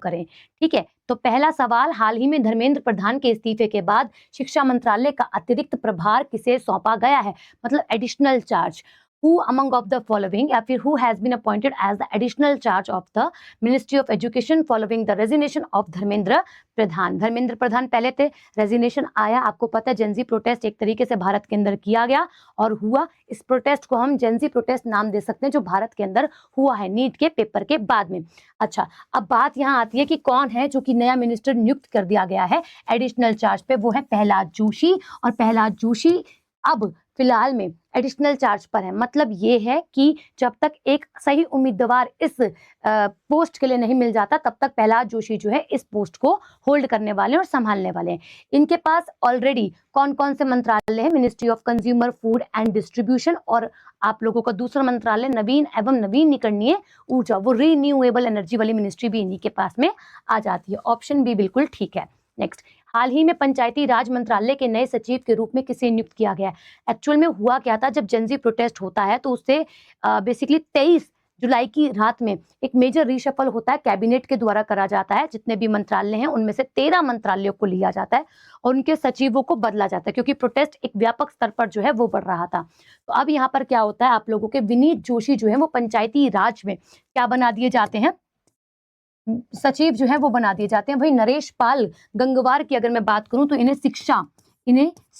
करें। ठीक है, तो पहला सवाल, हाल ही में धर्मेंद्र प्रधान के इस्तीफे के बाद शिक्षा मंत्रालय का अतिरिक्त प्रभार किसे सौंपा गया है, मतलब additional charge. Who among of the following या फिर who has been appointed as the additional charge of the Ministry of Education following the resignation of Dharmendra Pradhan. Dharmendra Pradhan पहले थे, रेजिग्नेशन आया, आपको पता है जेंजी प्रोटेस्ट एक तरीके से भारत के अंदर किया गया और हुआ। इस प्रोटेस्ट को हम जेंजी प्रोटेस्ट नाम दे सकते हैं जो भारत के अंदर हुआ है नीट के पेपर के बाद में। अच्छा, अब बात यहाँ आती है कि कौन है जो कि नया मिनिस्टर नियुक्त कर दिया गया है एडिशनल चार्ज पे, वो है प्रहलाद जोशी। और प्रहलाद जोशी अब फिलहाल में एडिशनल चार्ज पर है। मतलब ये है कि जब तक एक सही उम्मीदवार इस पोस्ट के लिए नहीं मिल जाता तब तक प्रहलाद जोशी जो है इस पोस्ट को होल्ड करने वाले और संभालने वाले हैं। इनके पास ऑलरेडी कौन कौन से मंत्रालय है, ministry of consumer food and distribution, और आप लोगों का दूसरा मंत्रालय नवीन एवं नवीनीकरणीय ऊर्जा, वो रीन्यूएबल एनर्जी वाली मिनिस्ट्री भी इन्हीं के पास में आ जाती है। ऑप्शन बी बिल्कुल ठीक है। नेक्स्ट, हाल ही में पंचायती राज मंत्रालय के नए सचिव के रूप में किसे नियुक्त किया गया है। एक्चुअल में हुआ क्या था, जब जेंजी प्रोटेस्ट होता है तो उससे बेसिकली 23 जुलाई की रात में एक मेजर रीशफल होता है, कैबिनेट के द्वारा करा जाता है। जितने भी मंत्रालय हैं उनमें से 13 मंत्रालयों को लिया जाता है और उनके सचिवों को बदला जाता है, क्योंकि प्रोटेस्ट एक व्यापक स्तर पर जो है वो बढ़ रहा था। तो अब यहाँ पर क्या होता है, आप लोगों के विनीत जोशी जो है वो पंचायती राज में क्या बना दिए जाते हैं, सचिव जो है वो बना दिए जाते हैं। भाई नरेश पाल गंगवार की अगर मैं बात करूं तो इन्हें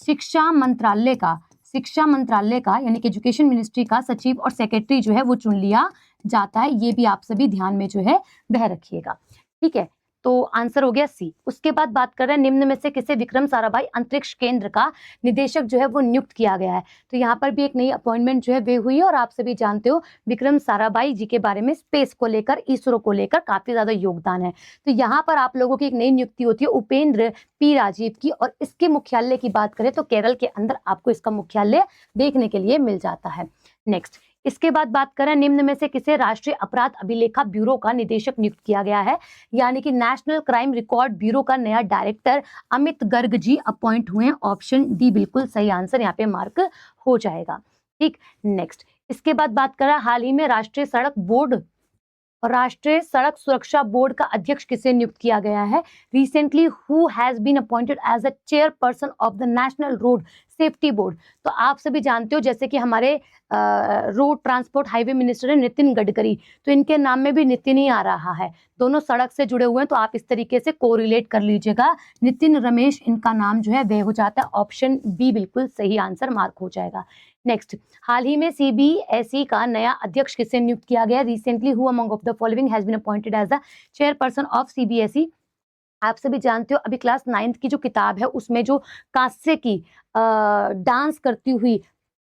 शिक्षा मंत्रालय का यानी कि एजुकेशन मिनिस्ट्री का सचिव और सेक्रेटरी जो है वो चुन लिया जाता है। ये भी आप सभी ध्यान में जो है वह रखिएगा। ठीक है, तो आंसर हो गया सी। उसके बाद बात कर रहे हैं निम्न में से किसे विक्रम साराभाई अंतरिक्ष केंद्र का निदेशक जो है वो नियुक्त किया गया है। तो यहाँ पर भी एक नई अपॉइंटमेंट जो है वे हुई है और आप सभी जानते हो विक्रम साराभाई जी के बारे में, स्पेस को लेकर, इसरो को लेकर काफी ज्यादा योगदान है। तो यहाँ पर आप लोगों की एक नई नियुक्ति होती है उपेंद्र पी राजीव की, और इसके मुख्यालय की बात करें तो केरल के अंदर आपको इसका मुख्यालय देखने के लिए मिल जाता है। नेक्स्ट, इसके बाद बात करें निम्न में से किसे राष्ट्रीय अपराध अभिलेखा ब्यूरो का निदेशक नियुक्त किया गया है, यानी कि नेशनल क्राइम रिकॉर्ड ब्यूरो का नया डायरेक्टर अमित गर्ग जी अपॉइंट हुए हैं। ऑप्शन डी बिल्कुल सही आंसर यहाँ पे मार्क हो जाएगा। ठीक, नेक्स्ट, इसके बाद बात करें हाल ही में राष्ट्रीय सड़क सुरक्षा बोर्ड का अध्यक्ष किसे नियुक्त किया गया है। Recently who has been appointed as a chairperson of the national road safety board. तो आप सभी जानते हो जैसे कि हमारे रोड ट्रांसपोर्ट हाईवे मिनिस्टर है नितिन गडकरी, तो इनके नाम में भी नितिन ही आ रहा है, दोनों सड़क से जुड़े हुए हैं, तो आप इस तरीके से कोरिलेट कर लीजिएगा। नितिन रमेश इनका नाम जो है वह हो जाता है। ऑप्शन बी बिल्कुल सही आंसर मार्क हो जाएगा। नेक्स्ट, हाल ही में सीबीएसई का नया अध्यक्ष किसे नियुक्त किया गया। Recently who among of the following has been appointed as the chairperson of CBSE. आप सभी जानते हो अभी क्लास 9th की जो किताब है उसमें जो कांसे की डांस करती हुई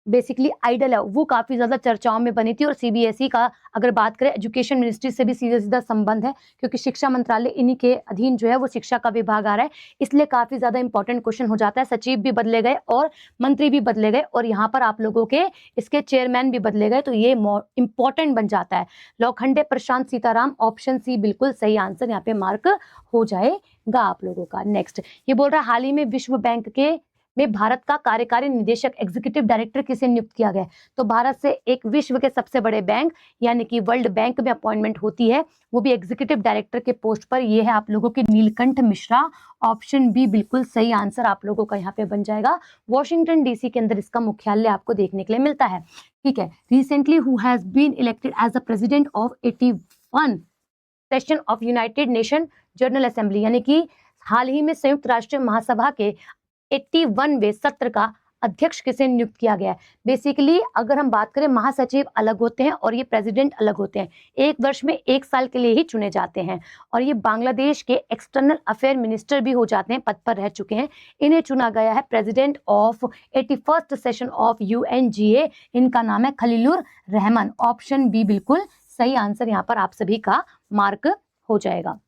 बेसिकली आइडल है वो काफी ज्यादा चर्चाओं में बनी थी। और सीबीएसई का अगर बात करें एजुकेशन मिनिस्ट्री से भी सीधा सीधा संबंध है, क्योंकि शिक्षा मंत्रालय इन्हीं के अधीन जो है वो शिक्षा का विभाग आ रहा है, इसलिए काफी ज्यादा इंपॉर्टेंट क्वेश्चन हो जाता है। सचिव भी बदले गए और मंत्री भी बदले गए और यहाँ पर आप लोगों के इसके चेयरमैन भी बदले गए, तो ये इंपॉर्टेंट बन जाता है। लोखंडे प्रशांत सीताराम, ऑप्शन सी बिल्कुल सही आंसर यहाँ पे मार्क हो जाएगा आप लोगों का। नेक्स्ट, ये बोल रहा है हाल ही में विश्व बैंक में भारत का कार्यकारी निदेशक एग्जीक्यूटिव डायरेक्टर किसे नियुक्त किया गया। तो भारत से एक विश्व के सबसे बड़े बैंक यानी कि वर्ल्ड बैंक में अपॉइंटमेंट होती है, वो भी एग्जीक्यूटिव डायरेक्टर के पोस्ट पर। ये है आप लोगों के नीलकंठ मिश्रा। ऑप्शन बी बिल्कुल सही आंसर आप लोगों का यहाँ पे बन जाएगा। वॉशिंगटन डीसी के अंदर इसका मुख्यालय आपको देखने के लिए मिलता है। ठीक है, recently who has been elected as the president of 81 session of united nation general assembly, यानी कि हाल ही में संयुक्त राष्ट्र महासभा के 81वें सत्र का अध्यक्ष किसे नियुक्त किया गया है। बेसिकली अगर हम बात करें महासचिव अलग होते हैं और ये प्रेसिडेंट अलग होते हैं, एक वर्ष में 1 साल के लिए ही चुने जाते हैं और ये बांग्लादेश के एक्सटर्नल अफेयर मिनिस्टर भी हो जाते हैं, पद पर रह चुके हैं। इन्हें चुना गया है president of 81st session of UNGA, इनका नाम है खलीलुर रहमान। ऑप्शन बी बिल्कुल सही आंसर यहाँ पर आप सभी का मार्क हो जाएगा।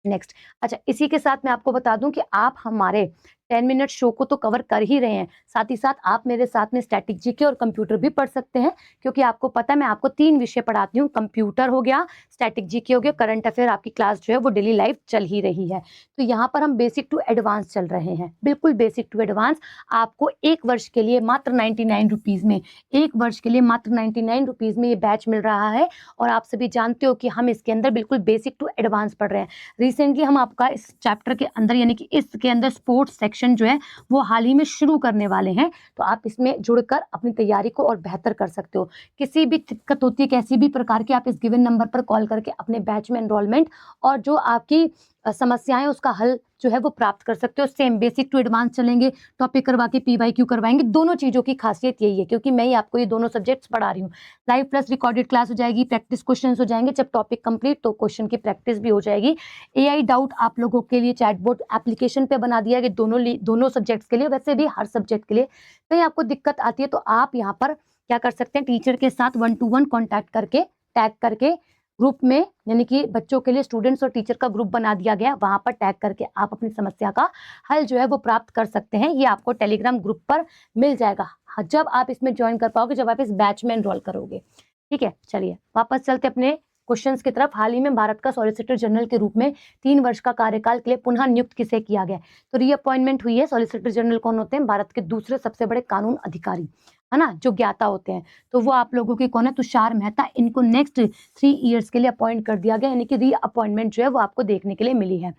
नेक्स्ट, अच्छा इसी के साथ मैं आपको बता दूं कि आप हमारे 10 मिनट शो को तो कवर कर ही रहे हैं, साथ ही साथ आप मेरे साथ में स्टैटिक जीके और कंप्यूटर भी पढ़ सकते हैं, क्योंकि आपको पता है मैं आपको 3 विषय पढ़ाती हूँ, कंप्यूटर हो गया, स्टैटिक जीके हो गया, करंट अफेयर। आपकी क्लास जो है वो डेली लाइफ चल ही रही है। तो यहाँ पर हम बेसिक टू एडवांस चल रहे हैं, बिल्कुल बेसिक टू एडवांस। आपको 1 वर्ष के लिए मात्र 99 रुपीज में, 1 वर्ष के लिए मात्र 99 रुपीज में ये बैच मिल रहा है। और आप सभी जानते हो कि हम इसके अंदर बिल्कुल बेसिक टू एडवांस पढ़ रहे हैं। रिसेंटली हम आपका इस चैप्टर के अंदर यानी कि इसके अंदर स्पोर्ट्स सेक्शन जो है वो हाल ही में शुरू करने वाले हैं, तो आप इसमें जुड़कर अपनी तैयारी को और बेहतर कर सकते हो। किसी भी दिक्कत होती है, किसी भी प्रकार की, आप इस गिवन नंबर पर कॉल करके अपने बैच में एनरोलमेंट और जो आपकी समस्याएं उसका हल जो है वो प्राप्त कर सकते हो। सेम बेसिक टू एडवांस चलेंगे, टॉपिक करवा के PYQ करवाएंगे। दोनों चीजों की खासियत यही है, क्योंकि मैं ही आपको ये दोनों सब्जेक्ट्स पढ़ा रही हूँ। लाइव प्लस रिकॉर्डेड क्लास हो जाएगी, प्रैक्टिस क्वेश्चन हो जाएंगे। जब टॉपिक कंप्लीट तो क्वेश्चन की प्रैक्टिस भी हो जाएगी। AI डाउट आप लोगों के लिए चैटबॉट एप्लीकेशन पे बना दिया गया, दोनों सब्जेक्ट्स के लिए, वैसे भी हर सब्जेक्ट के लिए। कहीं आपको दिक्कत आती है तो आप यहाँ पर क्या कर सकते हैं, टीचर के साथ 1-to-1 कॉन्टैक्ट करके, टैग करके ग्रुप में, यानी कि बच्चों के लिए स्टूडेंट्स और टीचर का ग्रुप बना दिया गया, वहां पर टैग करके आप अपनी समस्या का हल जो है वो प्राप्त कर सकते हैं। ये आपको टेलीग्राम ग्रुप पर मिल जाएगा जब आप इसमें ज्वाइन कर पाओगे, जब आप इस बैच में एनरोल करोगे। ठीक है, चलिए वापस चलते अपने क्वेश्चंस की तरफ। हाल ही में भारत का सॉलिसिटर जनरल के रूप में 3 वर्ष का कार्यकाल के लिए पुनः नियुक्त किसे किया गया? तो रीअपॉइंटमेंट हुई है। सॉलिसिटर जनरल कौन होते हैं? भारत के दूसरे सबसे बड़े कानून अधिकारी, है ना, जो ज्ञाता होते हैं। तो वो आप लोगों के कौन है? तुषार मेहता। इनको नेक्स्ट 3 ईयर्स के लिए अपॉइंट कर दिया गया, यानी कि रीअपॉइंटमेंट जो है वो आपको देखने के लिए मिली है।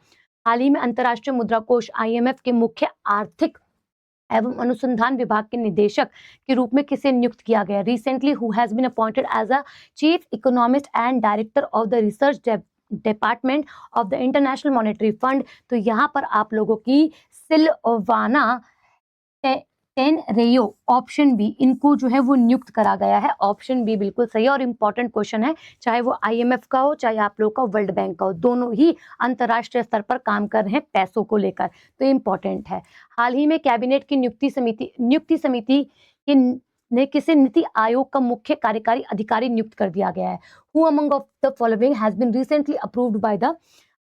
हाल ही में अंतर्राष्ट्रीय मुद्रा कोष IMF के मुख्य आर्थिक एवं अनुसंधान विभाग के निदेशक के रूप में किसे नियुक्त किया गया? Recently who has been appointed as a chief economist and director of the research department of the international monetary fund. तो यहाँ पर आप लोगों की सिल्वाना टेनरेयो, ऑप्शन बी, इनको जो है वो नियुक्त करा गया है। ऑप्शन बी बिल्कुल सही है और इंपॉर्टेंट क्वेश्चन है, चाहे वो IMF का हो, चाहे आप लोग का वर्ल्ड बैंक का हो, दोनों ही अंतरराष्ट्रीय स्तर पर काम कर रहे हैं पैसों को लेकर, तो इंपॉर्टेंट है। हाल ही में कैबिनेट की नियुक्ति समिति के ने किसे नीति आयोग का मुख्य कार्यकारी अधिकारी नियुक्त कर दिया गया है? Who among of the following has been recently approved by the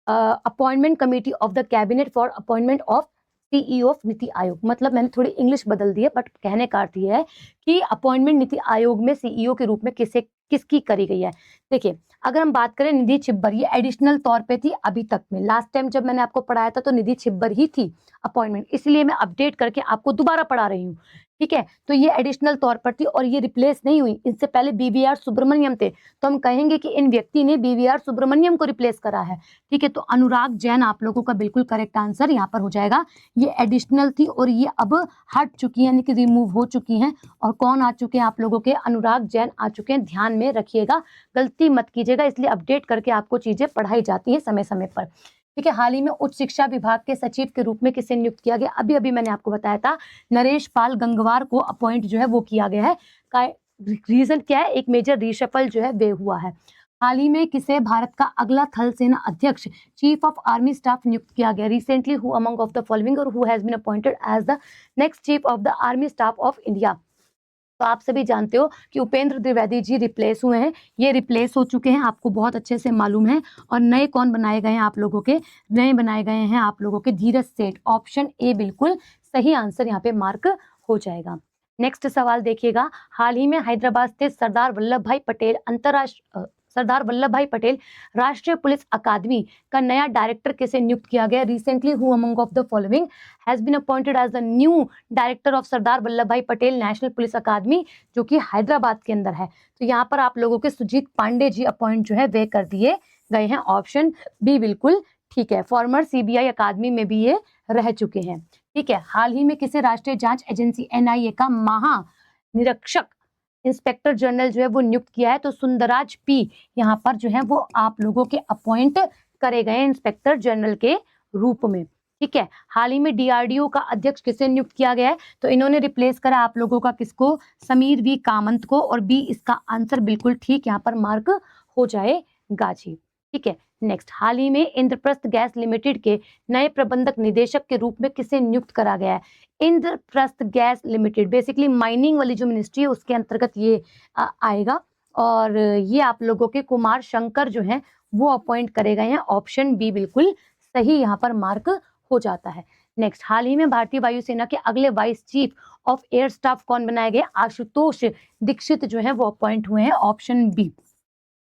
appointment committee of the cabinet for appointment of CEO of NITI Aayog. मतलब मैंने थोड़ी इंग्लिश बदल दी है, बट कहने का अर्थ ये है कि अपॉइंटमेंट नीति आयोग में CEO के रूप में किसकी करी गई है। देखिए, अगर हम बात करें निधि छिब्बर, ये एडिशनल तौर पे थी अभी तक में। लास्ट टाइम जब मैंने आपको पढ़ाया था तो निधि छिब्बर ही थी अपॉइंटमेंट, इसलिए मैं अपडेट करके आपको दोबारा पढ़ा रही हूँ। ठीक है, तो ये एडिशनल तौर पर थी और ये रिप्लेस नहीं हुई। इनसे पहले BVR सुब्रमण्यम थे, तो हम कहेंगे कि इन व्यक्ति ने BVR सुब्रमण्यम को रिप्लेस करा है। ठीक है, तो अनुराग जैन आप लोगों का बिल्कुल करेक्ट आंसर यहाँ पर हो जाएगा। ये एडिशनल थी और ये अब हट चुकी है, यानी कि रिमूव हो चुकी हैं। और कौन आ चुके हैं आप लोगों के? अनुराग जैन आ चुके हैं। ध्यान में रखिएगा, गलती मत कीजिएगा, इसलिए अपडेट करके आपको चीजें पढ़ाई जाती है समय समय पर। ठीक है, हाल ही में उच्च शिक्षा विभाग के सचिव के रूप में किसे नियुक्त किया गया? अभी अभी मैंने आपको बताया था, नरेश पाल गंगवार को अपॉइंट जो है वो किया गया है। रीजन क्या है? एक मेजर रीशफल जो है वे हुआ है। हाल ही में किसे भारत का अगला थल सेना अध्यक्ष चीफ ऑफ आर्मी स्टाफ नियुक्त किया गया? Recently who among of the following और who has been appointed as the next chief of the army staff of India? तो आप सभी जानते हो कि उपेंद्र द्विवेदी जी रिप्लेस हुए हैं, ये रिप्लेस हो चुके हैं, आपको बहुत अच्छे से मालूम है। और नए कौन बनाए गए हैं आप लोगों के? नए बनाए गए हैं आप लोगों के धीरज सेठ। ऑप्शन ए बिल्कुल सही आंसर यहाँ पे मार्क हो जाएगा। नेक्स्ट सवाल देखिएगा, हाल ही में हैदराबाद स्थित सरदार वल्लभ भाई पटेल राष्ट्रीय पुलिस अकादमी का नया डायरेक्टर किसे नियुक्त किया गया? Recently who among of the following has been appointed as the new director of Sardar Vallabh Bhai Patel national police अकादमी, जो कि हैदराबाद के अंदर है? तो यहाँ पर आप लोगों के सुजीत पांडे जी अपॉइंट जो है वे कर दिए गए हैं। ऑप्शन बी बिल्कुल ठीक है, फॉर्मर CBI अकादमी में भी ये रह चुके हैं। ठीक है, हाल ही में किसे राष्ट्रीय जांच एजेंसी NIA का महानिरीक्षक इंस्पेक्टर जनरल जो है वो नियुक्त किया है? तो सुंदराज P यहाँ पर जो है वो आप लोगों के अपॉइंट करे गए इंस्पेक्टर जनरल के रूप में। ठीक है, हाल ही में DRDO का अध्यक्ष किसे नियुक्त किया गया है? तो इन्होंने रिप्लेस करा आप लोगों का किसको? समीर V कामत को। और बी इसका आंसर बिल्कुल ठीक यहाँ पर मार्क हो जाएगा जी। ठीक है, नेक्स्ट, हाल ही में इंद्रप्रस्थ गैस लिमिटेड के नए प्रबंधक निदेशक के रूप में किसे नियुक्त करा गया है? Indraprastha gas limited basically mining वाली जो मिनिस्ट्री है उसके अंतर्गत ये आएगा। और ये आप लोगों के कुमार शंकर जो है वो अपॉइंट करे गए हैं। ऑप्शन बी बिल्कुल सही यहाँ पर मार्क हो जाता है। नेक्स्ट, हाल ही में भारतीय वायुसेना के अगले vice chief of air staff कौन बनाए गए? आशुतोष दीक्षित जो है वो अपॉइंट हुए हैं, ऑप्शन बी।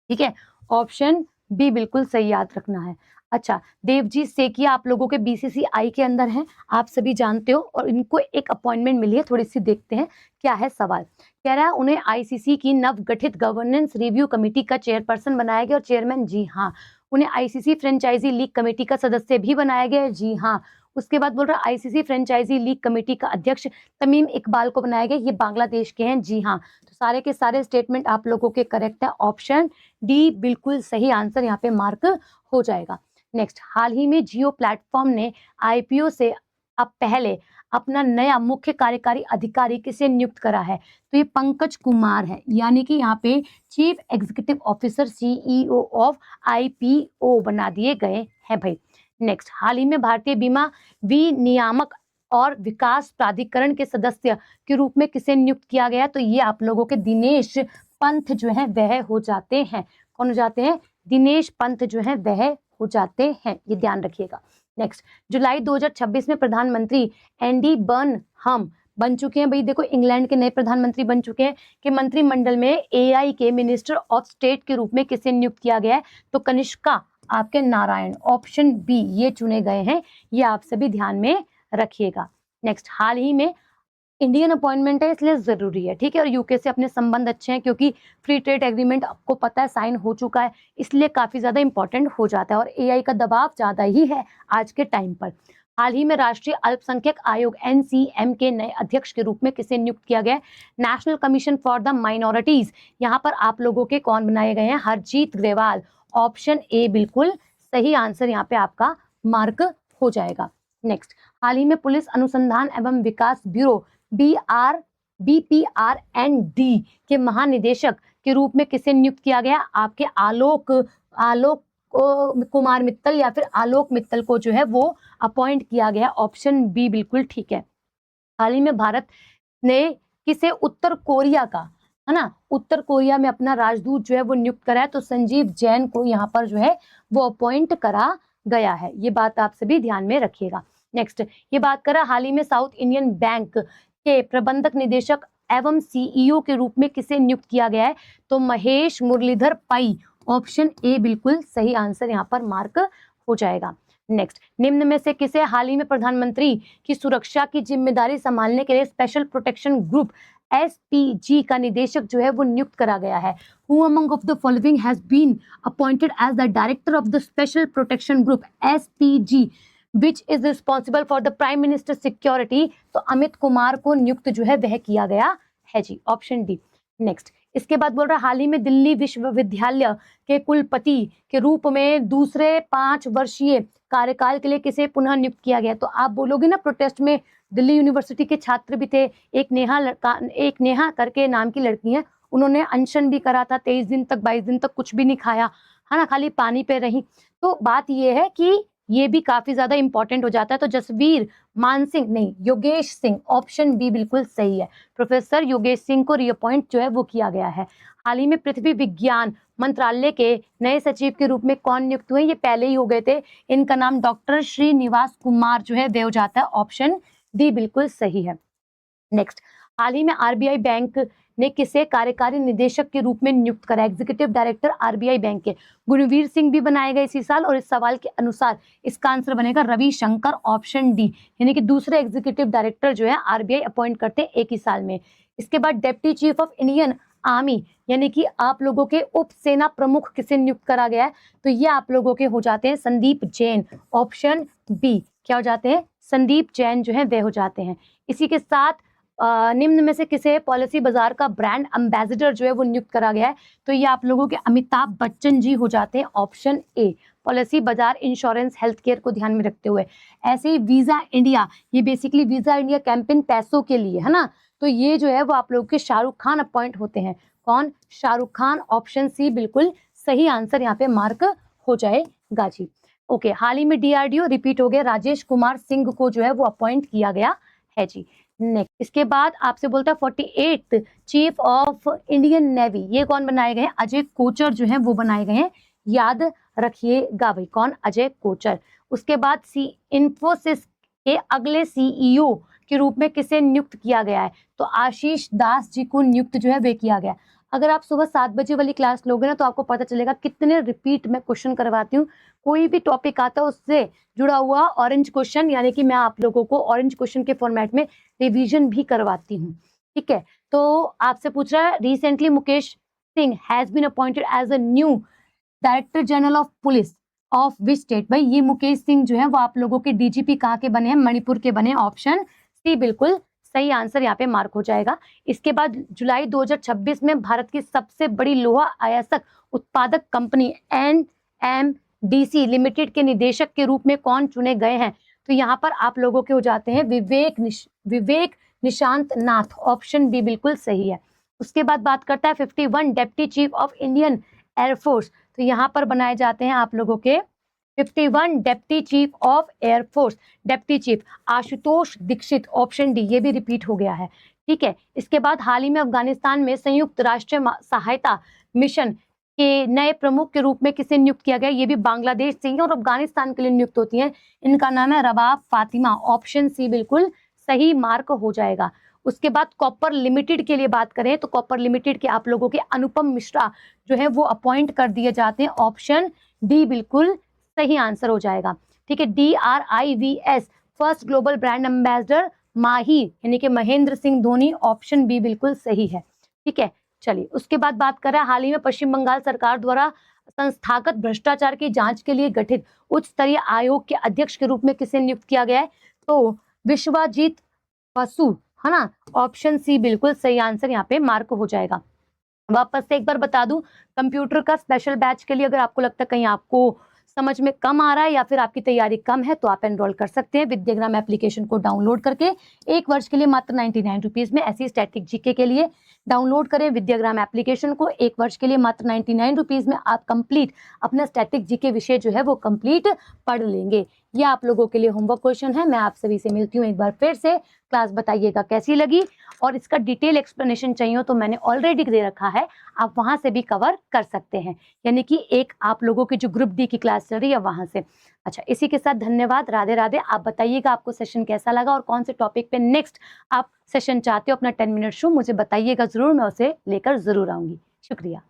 ठीक है, ऑप्शन बी बिल्कुल सही याद रखना है। अच्छा, देवजीत सेकिया आप लोगों के बीसीसीआई के अंदर हैं, आप सभी जानते हो, और इनको एक अपॉइंटमेंट मिली है, थोड़ी सी देखते हैं क्या है सवाल। कह रहा है उन्हें आईसीसी की नवगठित गवर्नेंस रिव्यू कमेटी का चेयरपर्सन बनाया गया और चेयरमैन, जी हाँ। उन्हें आईसीसी फ्रेंचाइजी लीग कमेटी का सदस्य भी बनाया गया, जी हाँ। उसके बाद बोल रहा है आईसीसी फ्रेंचाइजी लीग कमेटी का अध्यक्ष तमीम इकबाल को बनाया गया, ये बांग्लादेश के हैं, जी हाँ। तो सारे के सारे स्टेटमेंट आप लोगों के करेक्ट है, ऑप्शन डी बिल्कुल सही आंसर यहाँ पे मार्क हो जाएगा। नेक्स्ट, हाल ही में जियो प्लेटफॉर्म ने आईपीओ से अब पहले अपना नया मुख्य कार्यकारी अधिकारी किसे नियुक्त करा है? तो ये पंकज कुमार है, यानी कि यहाँ पे chief executive officer CEO of IPO बना दिए गए हैं भाई। नेक्स्ट, हाल ही में भारतीय बीमा विनियामक और विकास प्राधिकरण के सदस्य के रूप में किसे नियुक्त किया गया? तो ये आप लोगों के दिनेश पंथ जो है वह हो जाते हैं। कौन हो जाते हैं? दिनेश पंथ जो है वह हो जाते हैं, ये ध्यान रखिएगा। नेक्स्ट, जुलाई 2026 में प्रधानमंत्री एंडी बर्नहम बन चुके हैं भाई, देखो इंग्लैंड के नए प्रधानमंत्री बन चुके हैं कि मंत्रिमंडल में एआई के मिनिस्टर ऑफ स्टेट के रूप में किसे नियुक्त किया गया है? तो कनिष्का आपके नारायण, ऑप्शन बी ये चुने गए हैं, ये आप सभी ध्यान में रखिएगा। नेक्स्ट, हाल ही में इंडियन अपॉइंटमेंट है इसलिए जरूरी है, ठीक है, और यूके से अपने संबंध अच्छे हैं क्योंकि फ्री ट्रेड एग्रीमेंट आपको पता है साइन हो चुका है, इसलिए काफी ज्यादा इंपॉर्टेंट हो जाता है और एआई का दबाव ज्यादा ही है आज के टाइम पर। हाल ही में राष्ट्रीय अल्पसंख्यक आयोग एनसीएम के नए अध्यक्ष के रूप में किसे नियुक्त किया गया? National commission for the minorities, यहाँ पर आप लोगों के कौन बनाए गए हैं? हरजीत ग्रेवाल, ऑप्शन ए बिल्कुल सही आंसर यहाँ पे आपका मार्क हो जाएगा। नेक्स्ट, हाल ही में पुलिस अनुसंधान एवं विकास ब्यूरो BPRND के महानिदेशक के रूप में किसे नियुक्त किया गया? आपके आलोक कुमार मित्तल या फिर आलोक मित्तल को जो है वो अपॉइंट किया गया, ऑप्शन बी बिल्कुल ठीक है। हाल ही में भारत ने किसे उत्तर कोरिया का, है ना, उत्तर कोरिया में अपना राजदूत जो है वो नियुक्त करा है? तो संजीव जैन को यहाँ पर जो है वो अपॉइंट करा गया है, ये बात आप सभी ध्यान में रखिएगा। नेक्स्ट, ये बात करा हाल ही में साउथ इंडियन बैंक के प्रबंधक निदेशक एवं सीईओ के रूप में किसे नियुक्त किया गया है? तो महेश मुरलीधर पई, ऑप्शन ए बिल्कुल सही आंसर यहाँ पर मार्क हो जाएगा। नेक्स्ट, निम्न में से किसे हाल ही में प्रधानमंत्री की सुरक्षा की जिम्मेदारी संभालने के लिए स्पेशल प्रोटेक्शन ग्रुप SPG का निदेशक जो है वो नियुक्त करा गया है? Who among of the following has been appointed as the director of the special protection group SPG which is responsible for the prime minister security? तो अमित कुमार को नियुक्त जो है वह किया गया है जी, ऑप्शन डी। नेक्स्ट, इसके बाद बोल रहा है हाल ही में दिल्ली विश्वविद्यालय के कुलपति के रूप में दूसरे 5 वर्षीय कार्यकाल के लिए किसे पुनः नियुक्त किया गया? तो आप बोलोगे ना प्रोटेस्ट में दिल्ली यूनिवर्सिटी के छात्र भी थे, एक नेहा करके नाम की लड़की है, उन्होंने अनशन भी करा था 23 दिन तक 22 दिन तक कुछ भी नहीं खाया, है ना, खाली पानी पे रही। तो बात ये है कि ये भी काफी ज्यादा इंपॉर्टेंट हो जाता है। तो जसवीर मान सिंह नहीं, योगेश सिंह, ऑप्शन बी बिल्कुल सही है, प्रोफेसर योगेश सिंह को रीअपॉइंट जो है वो किया गया है। हाल ही में पृथ्वी विज्ञान मंत्रालय के नए सचिव के रूप में कौन नियुक्त हुए? ये पहले ही हो गए थे, इनका नाम डॉक्टर श्रीनिवास कुमार जो है वे हो जाता है, ऑप्शन डी बिल्कुल सही है। नेक्स्ट, हाल ही में आरबीआई बैंक ने किसे कार्यकारी निदेशक के रूप में नियुक्त करा? एग्जीक्यूटिव डायरेक्टर आरबीआई बैंक के गुणवीर सिंह भी बनाए गए इसी साल, और इस सवाल के अनुसार इसका आंसर बनेगा रविशंकर, ऑप्शन डी, यानी कि दूसरे एग्जीक्यूटिव डायरेक्टर जो है आरबीआई अपॉइंट करते हैं एक ही साल में। इसके बाद deputy chief of Indian army यानी कि आप लोगों के उप सेना प्रमुख किसे नियुक्त करा गया है? तो ये आप लोगों के हो जाते हैं संदीप जैन, ऑप्शन बी, क्या हो जाते हैं? संदीप जैन जो है वे हो जाते हैं। इसी के साथ निम्न में से किसे पॉलिसी बाजार का ब्रांड एम्बेसडर जो है वो नियुक्त करा गया है? तो ये आप लोगों के अमिताभ बच्चन जी हो जाते हैं, ऑप्शन ए, पॉलिसी बाजार इंश्योरेंस हेल्थ केयर को ध्यान में रखते हुए। ऐसे ही वीजा इंडिया, ये बेसिकली वीजा इंडिया कैंपेन पैसों के लिए, है ना, तो ये जो है वो आप लोगों के शाहरुख खान अपॉइंट होते हैं। कौन? शाहरुख खान, ऑप्शन सी बिल्कुल सही आंसर यहाँ पे मार्क हो जाएगा जी। ओके, हाल ही में डीआरडीओ रिपीट हो गया, राजेश कुमार सिंह को जो है वो अपॉइंट किया गया है जी। नेक्स्ट, इसके बाद आपसे बोलता है 48th chief of Indian navy, ये कौन बनाए गए हैं? अजय कोचर जो है वो बनाए गए हैं, याद रखिएगा भाई, कौन? अजय कोचर। उसके बाद इन्फोसिस के अगले सीईओ के रूप में किसे नियुक्त किया गया है? तो आशीष दास जी को नियुक्त जो है वे किया गया। अगर आप सुबह 7 बजे वाली क्लास लोगे ना तो आपको पता चलेगा कितने रिपीट में क्वेश्चन करवाती हूँ। कोई भी टॉपिक आता है उससे जुड़ा हुआ ऑरेंज क्वेश्चन, यानी कि मैं आप लोगों को ऑरेंज क्वेश्चन के फॉर्मेट में रिवीजन भी करवाती हूँ। ठीक है, तो आपसे पूछ रहा है recently Mukesh Singh has been appointed as a new director general of police of which state? भाई ये मुकेश सिंह जो है वो आप लोगों के डीजीपी कहाँ के बने हैं? मणिपुर के बने हैं। ऑप्शन सी बिल्कुल सही आंसर यहाँ पे मार्क हो जाएगा। इसके बाद जुलाई 2026 में भारत की सबसे बड़ी लोहा अयस्क उत्पादक कंपनी NMDC लिमिटेड के निदेशक के रूप में कौन चुने गए हैं? तो यहाँ पर आप लोगों के हो जाते हैं विवेक निशांत नाथ। ऑप्शन बी बिल्कुल सही है। उसके बाद बात करता है 51 deputy chief of Indian air force. तो यहाँ पर बनाए जाते हैं आप लोगों के 51 deputy chief of air force. Deputy chief Ashutosh Dixit. Option D ये भी रिपीट हो गया है। ठीक है, इसके बाद हाल ही में अफगानिस्तान में संयुक्त राष्ट्र सहायता मिशन के नए प्रमुख के रूप में किसे नियुक्त किया गया? ये भी बांग्लादेश से ही और अफगानिस्तान के लिए नियुक्त होती हैं। इनका नाम है रबाब फातिमा। ऑप्शन सी बिल्कुल सही मार्क हो जाएगा। उसके बाद कॉपर लिमिटेड के लिए बात करें तो कॉपर लिमिटेड के आप लोगों के अनुपम मिश्रा जो है वो अपॉइंट कर दिए जाते हैं। ऑप्शन डी बिल्कुल सही आंसर हो जाएगा। ठीक है, DRIVS first global brand ambassador Mahi यानी कि महेंद्र सिंह धोनी। ऑप्शन बी बिल्कुल सही है। ठीक है, चलिए उसके बाद बात करें हाल ही में पश्चिम बंगाल सरकार द्वारा संस्थागत भ्रष्टाचार की जांच के लिए गठित उच्च स्तरीय आयोग के अध्यक्ष के रूप में किसे नियुक्त किया गया है? तो विश्वजीत बसु, है ना। ऑप्शन सी बिल्कुल सही आंसर यहाँ पे मार्क हो जाएगा। वापस से एक बार बता दूं, कंप्यूटर का स्पेशल बैच के लिए अगर आपको लगता है कहीं आपको समझ में कम आ रहा है या फिर आपकी तैयारी कम है तो आप एनरोल कर सकते हैं विद्याग्राम एप्लीकेशन को डाउनलोड करके। 1 वर्ष के लिए मात्र 99 रुपीज में। ऐसी स्टैटिक जीके के लिए डाउनलोड करें विद्याग्राम एप्लीकेशन को। 1 वर्ष के लिए मात्र 99 रुपीज में आप कंप्लीट अपना स्टैटिक जीके विषय जो है वो कंप्लीट पढ़ लेंगे। ये आप लोगों के लिए होमवर्क क्वेश्चन है। मैं आप सभी से मिलती हूँ एक बार फिर से। क्लास बताइएगा कैसी लगी और इसका डिटेल एक्सप्लेनेशन चाहिए हो तो मैंने ऑलरेडी दे रखा है, आप वहां से भी कवर कर सकते हैं। यानी कि एक आप लोगों की जो ग्रुप डी की क्लास चल रही है वहां से। अच्छा, इसी के साथ धन्यवाद, राधे राधे। आप बताइएगा आपको सेशन कैसा लगा और कौन से टॉपिक पे नेक्स्ट आप सेशन चाहते हो। अपना 10 मिनट शो मुझे बताइएगा जरूर, मैं उसे लेकर जरूर आऊंगी। शुक्रिया।